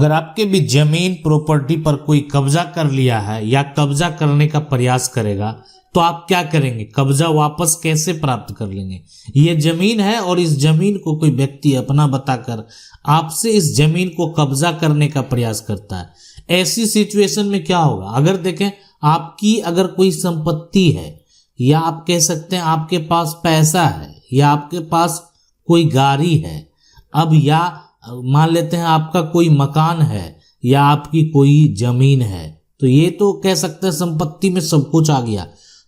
अगर आपके भी जमीन प्रॉपर्टी पर कोई कब्जा कर लिया है या कब्जा करने का प्रयास करेगा तो आप क्या करेंगे, कब्जा वापस कैसे प्राप्त कर लेंगे। ये जमीन है और इस जमीन को कोई व्यक्ति अपना बताकर आपसे इस जमीन को कब्जा करने का प्रयास करता है। ऐसी सिचुएशन में क्या होगा, अगर देखें आपकी अगर कोई संपत्ति है या आप कह सकते हैं आपके पास पैसा है या आपके पास कोई गाड़ी है, अब या मान लेते हैं आपका कोई मकान है या आपकी कोई जमीन है, तो ये तो कह सकते हैं संपत्ति में सब कुछ आ गया।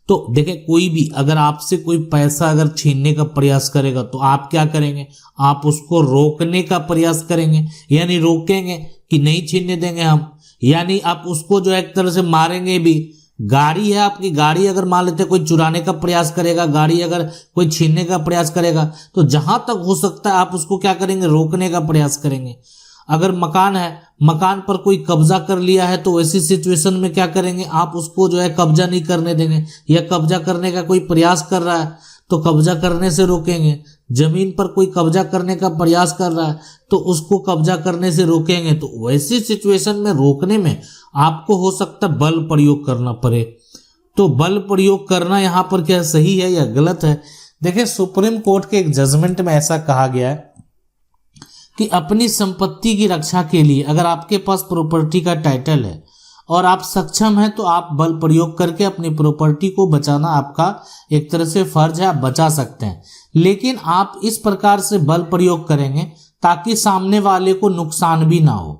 तो देखें कोई भी अगर आपसे कोई पैसा अगर छीनने का प्रयास करेगा तो आप क्या करेंगे, आप उसको रोकने का प्रयास करेंगे, यानी रोकेंगे कि नहीं छीनने देंगे हम, यानी आप उसको जो एक तरह से मारेंगे भी। गाड़ी है आपकी, गाड़ी अगर मान लेते कोई चुराने का प्रयास करेगा, गाड़ी अगर कोई छीनने का प्रयास करेगा तो जहां तक हो सकता है आप उसको क्या करेंगे, रोकने का प्रयास करेंगे। अगर मकान है, मकान पर कोई कब्जा कर लिया है तो ऐसी सिचुएशन में क्या करेंगे, आप उसको जो है कब्जा नहीं करने देंगे, या कब्जा करने का कोई प्रयास कर रहा है तो कब्जा करने से रोकेंगे। जमीन पर कोई कब्जा करने का प्रयास कर रहा है तो उसको कब्जा करने से रोकेंगे। तो वैसी सिचुएशन में रोकने में आपको हो सकता है बल प्रयोग करना पड़े। तो बल प्रयोग करना यहाँ पर क्या सही है या गलत है। देखिए सुप्रीम कोर्ट के एक जजमेंट में ऐसा कहा गया है कि अपनी संपत्ति की रक्षा के लिए अगर आपके पास प्रॉपर्टी का टाइटल है और आप सक्षम हैं तो आप बल प्रयोग करके अपनी प्रॉपर्टी को बचाना आपका एक तरह से फर्ज है, आप बचा सकते हैं। लेकिन आप इस प्रकार से बल प्रयोग करेंगे ताकि सामने वाले को नुकसान भी ना हो।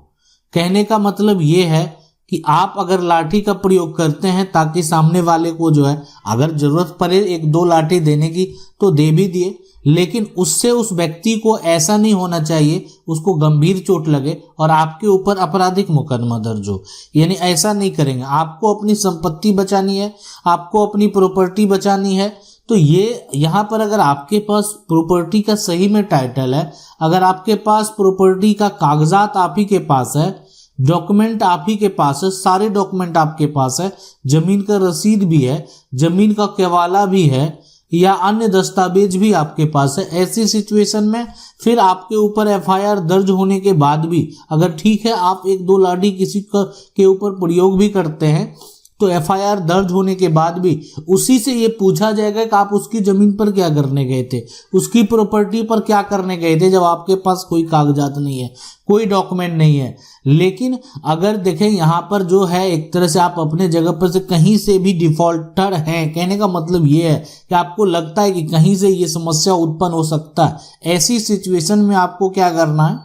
कहने का मतलब ये है कि आप अगर लाठी का प्रयोग करते हैं ताकि सामने वाले को जो है अगर जरूरत पड़े एक दो लाठी देने की तो दे भी दिए, लेकिन उससे उस व्यक्ति को ऐसा नहीं होना चाहिए उसको गंभीर चोट लगे और आपके ऊपर आपराधिक मुकदमा दर्ज हो। यानी ऐसा नहीं करेंगे। आपको अपनी संपत्ति बचानी है, आपको अपनी प्रॉपर्टी बचानी है। तो ये यहाँ पर अगर आपके पास प्रॉपर्टी का सही में टाइटल है, अगर आपके पास प्रॉपर्टी का कागजात आप ही के पास है, डॉक्यूमेंट आप ही के पास है, सारे डॉक्यूमेंट आपके पास है, जमीन का रसीद भी है, जमीन का केवाला भी है या अन्य दस्तावेज भी आपके पास है, ऐसी सिचुएशन में फिर आपके ऊपर एफआईआर दर्ज होने के बाद भी अगर ठीक है आप एक दो लाठी किसी के ऊपर प्रयोग भी करते हैं तो एफआईआर दर्ज होने के बाद भी उसी से ये पूछा जाएगा कि आप उसकी जमीन पर क्या करने गए थे, उसकी प्रॉपर्टी पर क्या करने गए थे, जब आपके पास कोई कागजात नहीं है, कोई डॉक्यूमेंट नहीं है। लेकिन अगर देखें यहाँ पर जो है एक तरह से आप अपने जगह पर से कहीं से भी डिफॉल्टर हैं, कहने का मतलब ये है कि आपको लगता है कि कहीं से ये समस्या उत्पन्न हो सकता है, ऐसी सिचुएशन में आपको क्या करना है,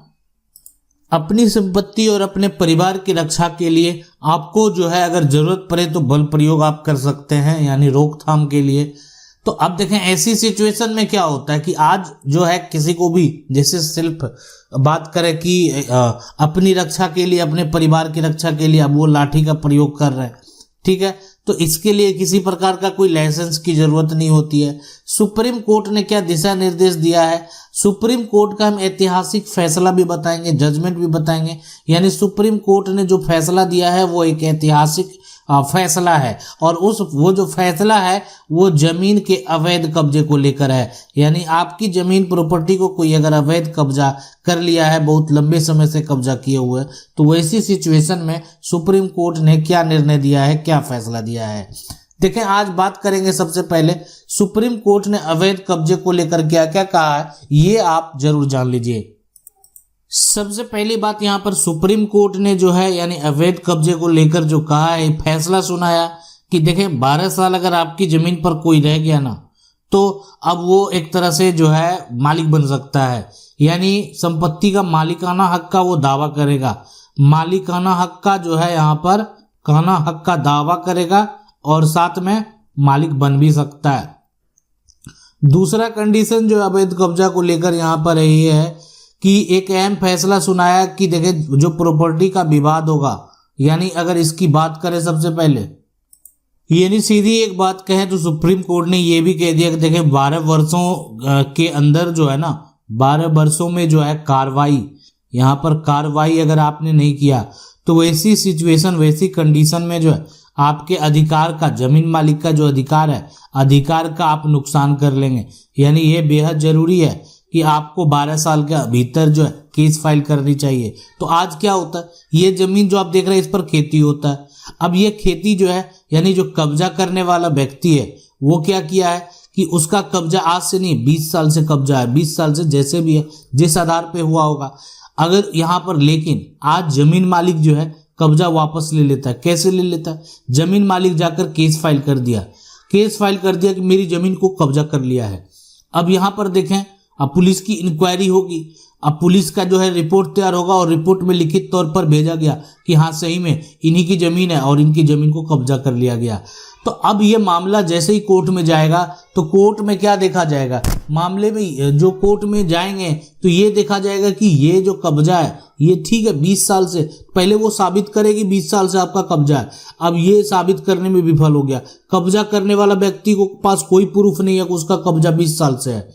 अपनी संपत्ति और अपने परिवार की रक्षा के लिए आपको जो है अगर जरूरत पड़े तो बल प्रयोग आप कर सकते हैं, यानी रोकथाम के लिए। तो अब देखें ऐसी सिचुएशन में क्या होता है कि आज जो है किसी को भी जैसे सिर्फ बात करें कि अपनी रक्षा के लिए, अपने परिवार की रक्षा के लिए अब वो लाठी का प्रयोग कर रहे हैं, ठीक है, तो इसके लिए किसी प्रकार का कोई लाइसेंस की जरूरत नहीं होती है। सुप्रीम कोर्ट ने क्या दिशा निर्देश दिया है, सुप्रीम कोर्ट का हम ऐतिहासिक फैसला भी बताएंगे, जजमेंट भी बताएंगे। यानी सुप्रीम कोर्ट ने जो फैसला दिया है वो एक ऐतिहासिक फैसला है और वो जो फैसला है वो जमीन के अवैध कब्जे को लेकर है। यानी आपकी जमीन प्रॉपर्टी को कोई अगर अवैध कब्जा कर लिया है, बहुत लंबे समय से कब्जा किए हुए, तो वैसी सिचुएशन में सुप्रीम कोर्ट ने क्या निर्णय दिया है, क्या फैसला दिया है। देखें आज बात करेंगे सबसे पहले सुप्रीम कोर्ट ने अवैध कब्जे को लेकर क्या क्या कहा है, ये आप जरूर जान लीजिए। सबसे पहली बात यहाँ पर सुप्रीम कोर्ट ने जो है यानी अवैध कब्जे को लेकर जो कहा है, फैसला सुनाया कि देखें 12 साल अगर आपकी जमीन पर कोई रह गया ना तो अब वो एक तरह से जो है मालिक बन सकता है, यानी संपत्ति का मालिकाना हक का वो दावा करेगा, मालिकाना हक का जो है यहाँ पर काना हक का दावा करेगा और साथ में मालिक बन भी सकता है। दूसरा कंडीशन जो अवैध कब्जा को लेकर यहाँ पर ये है कि एक अहम फैसला सुनाया कि देखें जो प्रॉपर्टी का विवाद होगा, यानी अगर इसकी बात करें सबसे पहले, यानी सीधी एक बात कहें तो सुप्रीम कोर्ट ने ये भी कह दिया कि देखें 12 वर्षों के अंदर जो है ना, 12 वर्षों में जो है कार्रवाई, यहाँ पर कार्रवाई अगर आपने नहीं किया तो वैसी सिचुएशन, वैसी कंडीशन में जो है आपके अधिकार का, जमीन मालिक का जो अधिकार है, अधिकार का आप नुकसान कर लेंगे। यानी ये बेहद जरूरी है कि आपको 12 साल के भीतर जो है केस फाइल करनी चाहिए। तो आज क्या होता है, ये जमीन जो आप देख रहे हैं इस पर खेती होता है। अब ये खेती जो है यानी जो कब्जा करने वाला व्यक्ति है वो क्या किया है कि उसका कब्जा आज से नहीं 20 साल से कब्जा है, 20 साल से जैसे भी है जिस आधार पे हुआ होगा। अगर यहाँ पर लेकिन आज जमीन मालिक जो है कब्जा वापस ले लेता है। कैसे ले लेता है, जमीन मालिक जाकर केस फाइल कर दिया, केस फाइल कर दिया कि मेरी जमीन को कब्जा कर लिया है। अब यहाँ पर देखें, अब पुलिस की इंक्वायरी होगी, अब पुलिस का जो है रिपोर्ट तैयार होगा और रिपोर्ट में लिखित तौर पर भेजा गया कि हाँ सही में इन्हीं की जमीन है और इनकी जमीन को कब्जा कर लिया गया। तो अब ये मामला जैसे ही कोर्ट में जाएगा तो कोर्ट में क्या देखा जाएगा, मामले में जो कोर्ट में जाएंगे तो ये देखा जाएगा कि ये जो कब्जा है ये ठीक है 20 साल से, पहले वो साबित करेगी 20 साल से आपका कब्जा है। अब ये साबित करने में विफल हो गया, कब्जा करने वाला व्यक्ति को पास कोई प्रूफ नहीं है कि उसका कब्जा 20 साल से है।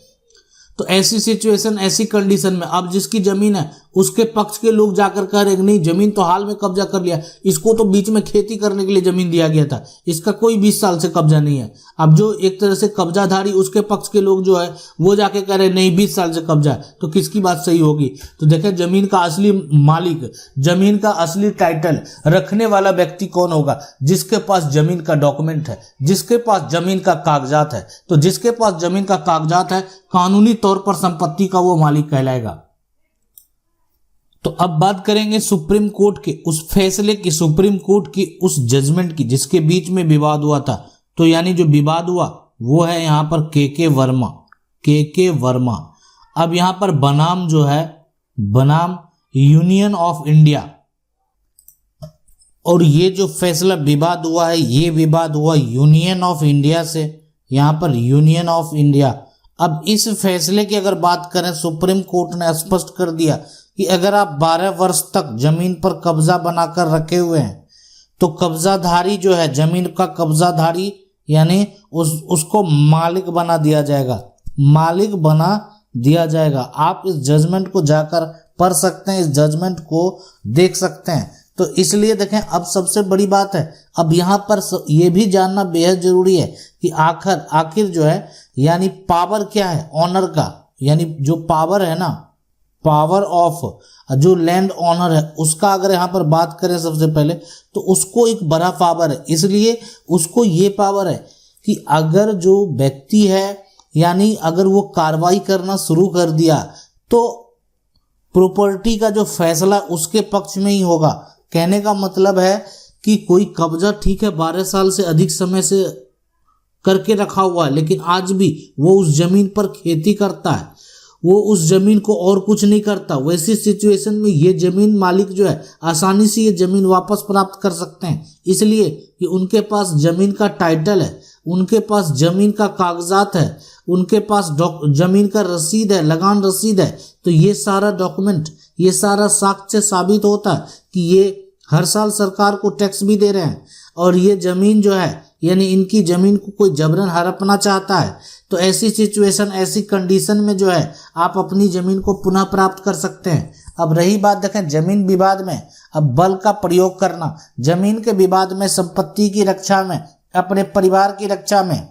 तो ऐसी सिचुएशन, ऐसी कंडीशन में अब जिसकी जमीन है उसके पक्ष के लोग जाकर कह रहे नहीं जमीन तो हाल में कब्जा कर लिया, इसको तो बीच में खेती करने के लिए जमीन दिया गया था, इसका कोई 20 साल से कब्जा नहीं है। अब जो एक तरह से कब्जाधारी उसके पक्ष के लोग जो है वो जाके कह रहे नहीं 20 साल से कब्जा है, तो किसकी बात सही होगी। तो देखें जमीन का असली मालिक, जमीन का असली टाइटल रखने वाला व्यक्ति कौन होगा, जिसके पास जमीन का डॉक्यूमेंट है, जिसके पास जमीन का कागजात है। तो जिसके पास जमीन का कागजात है कानूनी तौर पर संपत्ति का वो मालिक कहलाएगा। तो अब बात करेंगे सुप्रीम कोर्ट के उस फैसले की, सुप्रीम कोर्ट की उस जजमेंट की जिसके बीच में विवाद हुआ था। तो यानी जो विवाद हुआ वो है यहाँ पर के वर्मा। अब यहाँ पर बनाम जो है, बनाम यूनियन ऑफ इंडिया, और ये जो फैसला विवाद हुआ है ये विवाद हुआ यूनियन ऑफ इंडिया से, यहाँ पर यूनियन ऑफ इंडिया। अब इस फैसले की अगर बात करें, सुप्रीम कोर्ट ने स्पष्ट कर दिया कि अगर आप 12 वर्ष तक जमीन पर कब्जा बनाकर रखे हुए हैं तो कब्जाधारी जो है, जमीन का कब्जाधारी यानी उसको मालिक बना दिया जाएगा, मालिक बना दिया जाएगा। आप इस जजमेंट को जाकर पढ़ सकते हैं, इस जजमेंट को देख सकते हैं। तो इसलिए देखें, अब सबसे बड़ी बात है, अब यहाँ पर ये भी जानना बेहद जरूरी है कि आखिर जो है यानी पावर क्या है ऑनर का, यानी जो पावर है ना, पावर ऑफ जो लैंड ऑनर है उसका अगर यहाँ पर बात करें सबसे पहले तो उसको एक बड़ा पावर है। इसलिए उसको ये पावर है कि अगर जो व्यक्ति है यानी अगर वो कार्रवाई करना शुरू कर दिया तो प्रॉपर्टी का जो फैसला उसके पक्ष में ही होगा। कहने का मतलब है कि कोई कब्जा ठीक है 12 साल से अधिक समय से करके रखा हुआ है, लेकिन आज भी वो उस जमीन पर खेती करता है, वो उस जमीन को और कुछ नहीं करता। वैसी सिचुएशन में ये जमीन मालिक जो है आसानी से ये जमीन वापस प्राप्त कर सकते हैं, इसलिए कि उनके पास जमीन का टाइटल है, उनके पास जमीन का कागजात है, उनके पास जमीन का रसीद है, लगान रसीद है। तो ये सारा डॉक्यूमेंट, ये सारा साक्ष्य साबित होता है कि ये हर साल सरकार को टैक्स भी दे रहे हैं और ये जमीन जो है यानी इनकी जमीन को कोई जबरन हड़पना चाहता है तो ऐसी सिचुएशन, ऐसी कंडीशन में जो है आप अपनी जमीन को पुनः प्राप्त कर सकते हैं। अब रही बात देखें जमीन विवाद में, अब बल का प्रयोग करना जमीन के विवाद में, संपत्ति की रक्षा में, अपने परिवार की रक्षा में,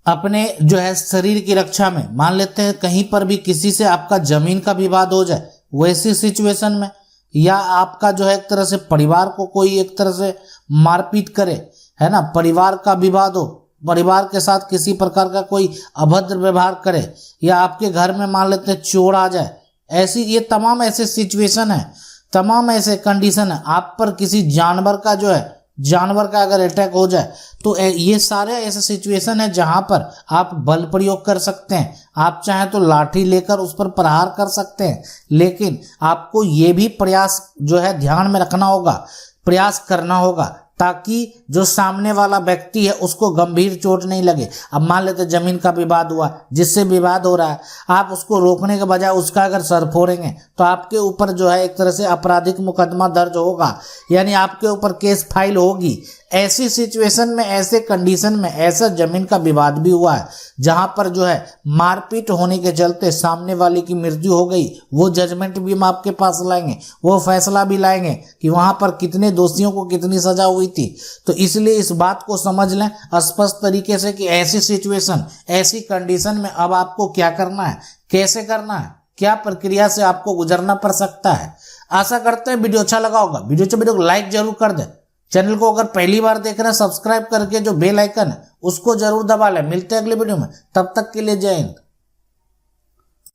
अपने जो है शरीर की रक्षा में। मान लेते हैं कहीं पर भी किसी से आपका जमीन का विवाद हो जाए, वैसी सिचुएशन में, या आपका जो है एक तरह से परिवार को कोई एक तरह से मारपीट करे, है ना, परिवार का विवाद हो, परिवार के साथ किसी प्रकार का कोई अभद्र व्यवहार करे, या आपके घर में मान लेते हैं चोर आ जाए, ऐसी ये तमाम ऐसे सिचुएशन है, तमाम ऐसे कंडीशन है। आप पर किसी जानवर का जो है, जानवर का अगर अटैक हो जाए तो ये सारे ऐसे सिचुएशन है जहां पर आप बल प्रयोग कर सकते हैं। आप चाहें तो लाठी लेकर उस पर प्रहार कर सकते हैं, लेकिन आपको ये भी प्रयास जो है ध्यान में रखना होगा, प्रयास करना होगा ताकि जो सामने वाला व्यक्ति है उसको गंभीर चोट नहीं लगे। अब मान लेते जमीन का विवाद हुआ, जिससे विवाद हो रहा है, आप उसको रोकने के बजाय उसका अगर सर फोड़ेंगे तो आपके ऊपर जो है एक तरह से आपराधिक मुकदमा दर्ज होगा, यानी आपके ऊपर केस फाइल होगी। ऐसी सिचुएशन में, ऐसे कंडीशन में, ऐसा जमीन का विवाद भी हुआ है जहां पर जो है मारपीट होने के चलते सामने वाले की मृत्यु हो गई, वो जजमेंट भी हम आपके पास लाएंगे, वो फैसला भी लाएंगे कि वहां पर कितने दोषियों को कितनी सजा हुई थी। तो इसलिए इस बात को समझ लें स्पष्ट तरीके से कि ऐसी सिचुएशन, ऐसी कंडीशन में अब आपको क्या करना है, कैसे करना है, क्या प्रक्रिया से आपको गुजरना पड़ सकता है। आशा करते हैं वीडियो अच्छा लगा होगा। वीडियो को लाइक जरूर कर दें। चैनल को अगर पहली बार देख रहे हैं सब्सक्राइब करके जो बेल आइकन है उसको जरूर दबा लें। मिलते हैं अगले वीडियो में, तब तक के लिए जय हिंद।